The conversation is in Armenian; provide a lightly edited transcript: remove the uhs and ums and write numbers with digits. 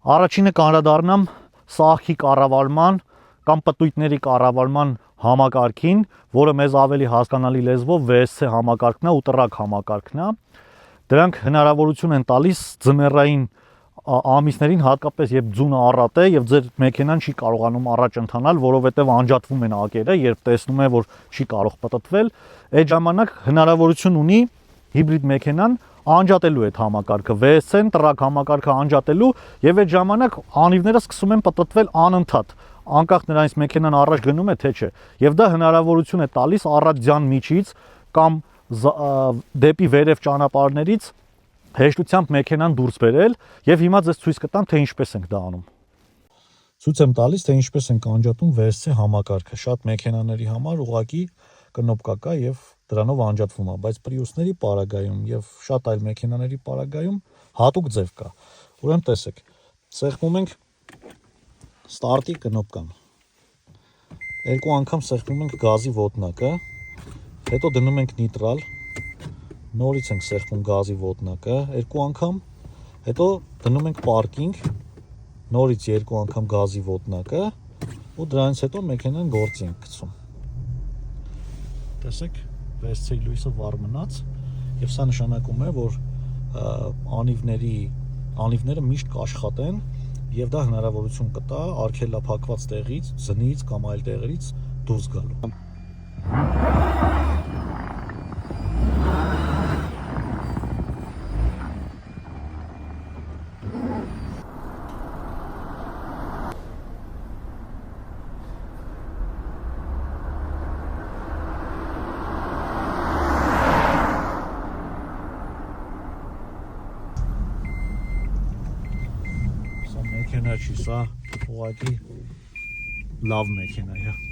Առաջինը կանդրադառնամ սահքի կառավարման կամ պտույտների կառավարման համակարգին, որը մեզ ավելի հասկանալի լեզվով VSC համակարգն է ու տրակ համակարգն է։ Դրանք հնարավորություն են տալիս ձմեռային ամիսներին, հատկապես երբ ձյունը առատ է եւ ձեր մեքենան չի կարողանում առաջ ընթանալ, որովհետեւ անջատվում են ակերը, երբ տեսնում է, որ չի կարող պտտվել, այդ ժամանակ հնարավորություն ունի հիբրիդ մեքենան անջատելու այդ համակարգը, VSC-ն տրակ համակարգը անջատելու եւ այդ ժամանակ անիվները սկսում են պտտվել անընդհատ, անկախ նրանից մեքենան առաջ գնում է թե չէ։ Եվ դա հնարավորություն է տալիս առատյան միջից կամ դեպի վերև ճանապարհներից հեշտությամբ մեքենան դուրս բերել եւ հիմա ձեզ ցույց կտամ, թե ինչպես ենք դա անում։ Ցույց եմ տալիս, թե ինչպես ենք անջատում VSC համակարգը։ Շատ մեքենաների համար ուղղակի կնոպկա կա եւ դրանով անջատվում է, բայց Prius-ների պարագայում եւ շատ այլ մեքենաների պարագայում հատուկ ձև կա։ Ուրեմն տեսեք, սեղմում ենք ստարտի կնոպկան։ Երկու անգամ սեղմում ենք գազի ոտնակը, հետո դնում ենք նիտրալ, նորից ենք սեղմում գազի ոտնակը, երկու անգամ, հետո դնում ենք պարկինգ, նորից երկու անգամ գազի ոտնակը ու դրանից հետո մեքենան գործի ենք գցում։ Տեսեք, VSC-ի լույսը վառ մնաց եւ սա նշանակում է, որ անիվները միշտ կաշխատեն եւ դա հնարավորություն կտա արգելափակված տեղից, զնից կամ այլ տեղերից դուրս գալու։ Մեքենա չի, սա ուղղակի լավ մեքենա է։